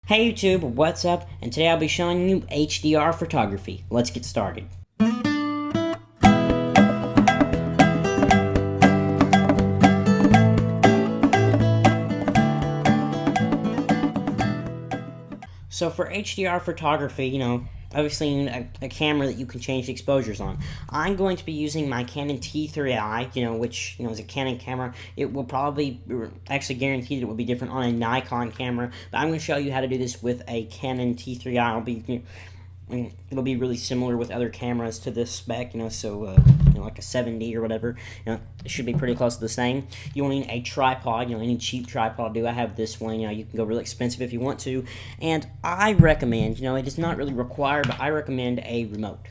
Hey YouTube, what's up? And today I'll be showing you HDR photography. Let's get started. So for HDR photography, obviously you need a camera that you can change the exposures on. I'm going to be using my Canon T3i, which is a Canon camera. It will probably, actually guaranteed it will be different on a Nikon camera, but I'm going to show you how to do this with a Canon T3i. It'll be really similar with other cameras to this spec, like a 70 or whatever. It should be pretty close to the same. You will need a tripod, any cheap tripod do. I have this one, you can go really expensive if you want to. And I recommend, it is not really required, but I recommend a remote.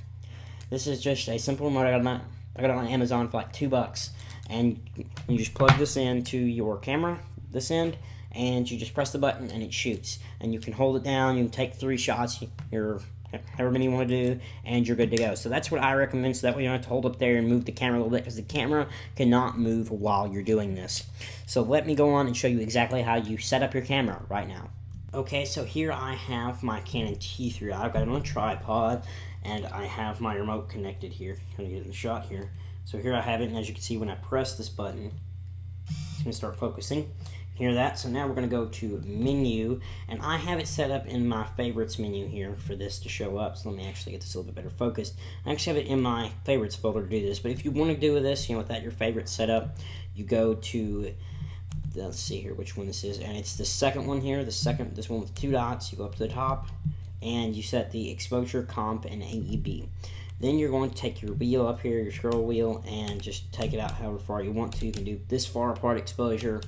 This is just a simple remote. I got it on Amazon for like $2. And you just plug this into your camera, this end, and you just press the button and it shoots. And you can hold it down, you can take 3 shots, however many you want to do, and you're good to go. So that's what I recommend, so that way you don't have to hold up there and move the camera a little bit, because the camera cannot move while you're doing this. So let me go on and show you exactly how you set up your camera right now. Okay, so here I have my Canon T3i. I've got it on a tripod, and I have my remote connected here. Kind of get in the shot here. So here I have it, and as you can see, when I press this button, it's going to start focusing. Hear that? So now we're going to go to menu, and I have it set up in my favorites menu here for this to show up. So let me actually get this a little bit better focused. I actually have it in my favorites folder to do this, but if you want to do this, without your favorite setup, you go to, let's see here which one this is, and it's the second one here, this one with 2 dots. You go up to the top, and you set the exposure, comp, and AEB. Then you're going to take your wheel up here, your scroll wheel, and just take it out however far you want to. You can do this far apart exposure.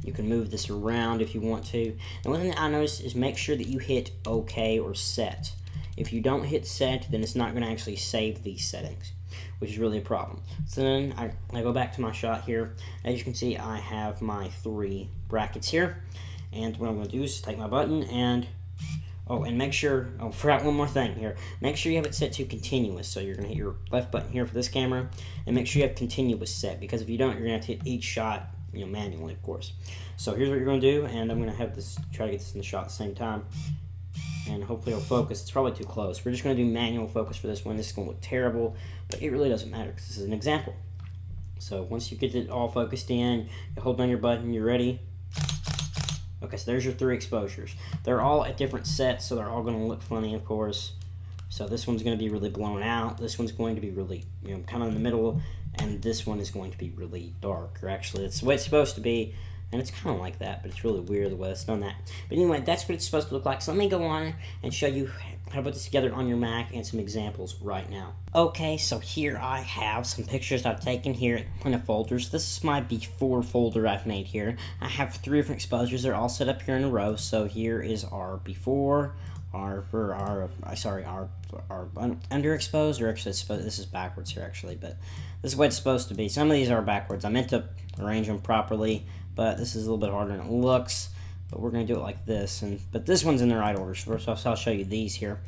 You can move this around if you want to. And one thing that I noticed is make sure that you hit OK or set. If you don't hit set, then it's not going to actually save these settings, which is really a problem. So then I go back to my shot here. As you can see, I have my 3 brackets here. And what I'm going to do is take my button and make sure, I forgot one more thing here. Make sure you have it set to continuous. So you're going to hit your left button here for this camera, and make sure you have continuous set, because if you don't, you're going to have to hit each shot manually, of course. So here's what you're going to do, and I'm going to have this, try to get this in the shot at the same time, and hopefully it'll focus. It's probably too close. We're just going to do manual focus for this one. This is going to look terrible, but it really doesn't matter, because this is an example. So once you get it all focused in, you hold down your button, you're ready. Okay, so there's your 3 exposures. They're all at different sets, so they're all going to look funny, of course. So this one's going to be really blown out. This one's going to be really, kind of in the middle, and this one is going to be really dark. Or actually, it's the way it's supposed to be, and it's kind of like that, but it's really weird the way it's done that. But anyway, that's what it's supposed to look like. So let me go on and show you how to put this together on your Mac and some examples right now. Okay, so here I have some pictures I've taken here in the folders. This is my before folder I've made here. I have 3 different exposures. They're all set up here in a row. So here is our before, our underexposed, or actually this is backwards here actually, but this is what it's supposed to be. Some of these are backwards. I meant to arrange them properly, but this is a little bit harder than it looks. But we're going to do it like this, but this one's in the right order. So first I'll show you these here.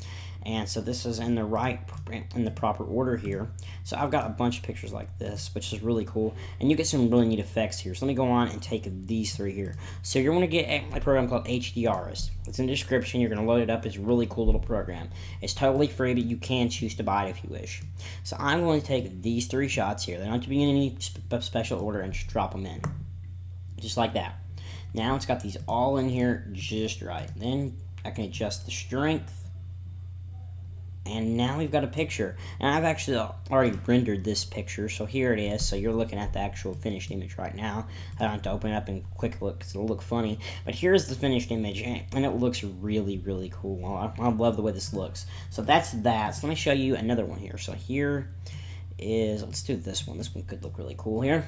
And so this is in the proper order here. So I've got a bunch of pictures like this, which is really cool. And you get some really neat effects here. So let me go on and take these 3 here. So you're going to get a program called HDRist. It's in the description. You're going to load it up. It's a really cool little program. It's totally free, but you can choose to buy it if you wish. So I'm going to take these 3 shots here. They don't have to be in any special order, and just drop them in. Just like that. Now it's got these all in here just right. Then I can adjust the strength. And now we've got a picture. And I've actually already rendered this picture, so here it is. So you're looking at the actual finished image right now. I don't have to open it up and quick look because it'll look funny. But here's the finished image, and it looks really, really cool. I love the way this looks. So that's that. So let me show you another one here. So here is, let's do this one. This one could look really cool here.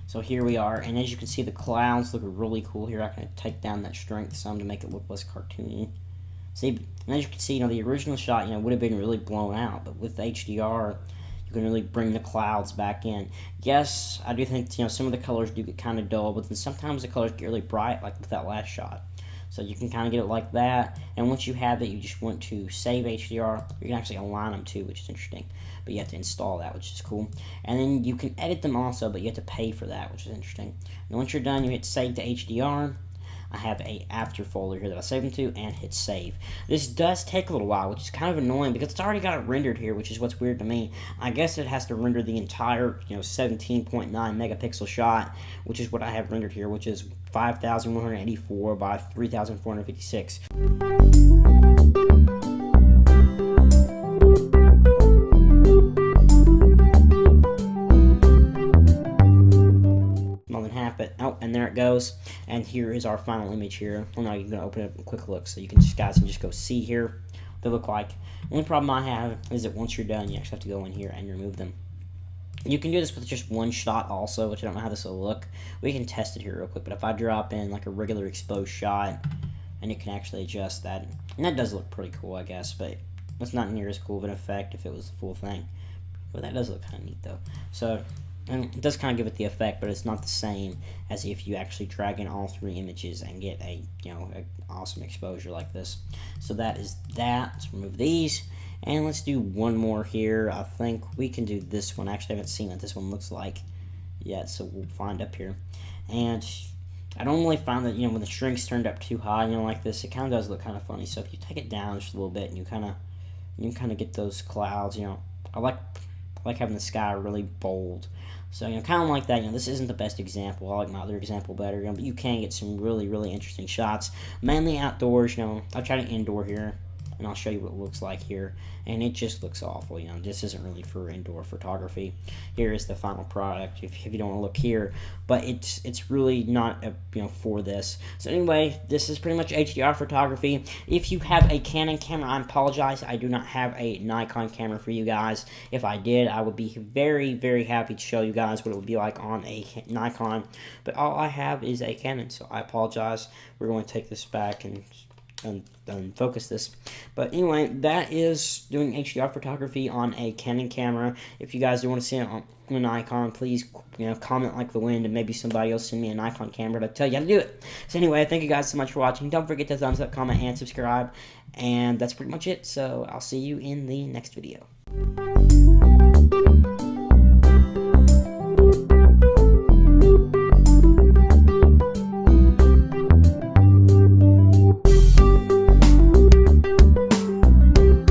So here we are, and as you can see, the clouds look really cool here. I can take down that strength some to make it look less cartoony. See, and as you can see, the original shot, would have been really blown out, but with HDR, you can really bring the clouds back in. Yes, I do think, some of the colors do get kind of dull, but then sometimes the colors get really bright, like with that last shot. So you can kind of get it like that, and once you have it, you just want to save HDR. You can actually align them too, which is interesting, but you have to install that, which is cool. And then you can edit them also, but you have to pay for that, which is interesting. And once you're done, you hit save to HDR. I have a after folder here that I save them to and hit save. This does take a little while, which is kind of annoying because it's already got it rendered here, which is what's weird to me. I guess it has to render the entire 17.9 megapixel shot, which is what I have rendered here, which is 5,184 by 3,456. More than half it. Oh, and there it goes. And here is our final image here. Well, now you're gonna open it up a quick look, so you can just go see here what they look like. The only problem I have is that once you're done, you actually have to go in here and remove them. You can do this with just one shot also, which I don't know how this will look. We can test it here real quick, but if I drop in like a regular exposed shot, and you can actually adjust that, and that does look pretty cool, I guess, but it's not near as cool of an effect if it was the full thing. But that does look kind of neat though. So, and it does kind of give it the effect, but it's not the same as if you actually drag in all three images and get a an awesome exposure like this. So that is that. Let's remove these, and let's do one more here. I think we can do this one. Actually, I haven't seen what this one looks like yet, so we'll find up here. And I don't really find that when the shrink's turned up too high, like this, it kind of does look kind of funny. So if you take it down just a little bit, and you kind of get those clouds. I like having the sky really bold. So, kind of like that. This isn't the best example. I like my other example better. But you can get some really, really interesting shots. Mainly outdoors. I'll try to indoor here, and I'll show you what it looks like here. And it just looks awful. This isn't really for indoor photography. Here is the final product. If you don't want to look here, but it's really not for this. So anyway, this is pretty much HDR photography. If you have a Canon camera, I apologize. I do not have a Nikon camera for you guys. If I did, I would be very, very happy to show you guys what it would be like on a Nikon. But all I have is a Canon, so I apologize. We're going to take this back and focus this. But anyway, that is doing HDR photography on a Canon camera. If you guys do want to see it on a Nikon, please comment like the wind, and maybe somebody else send me a Nikon camera to tell you how to do it. So anyway, thank you guys so much for watching. Don't forget to thumbs up, comment, and subscribe. And that's pretty much it. So I'll see you in the next video.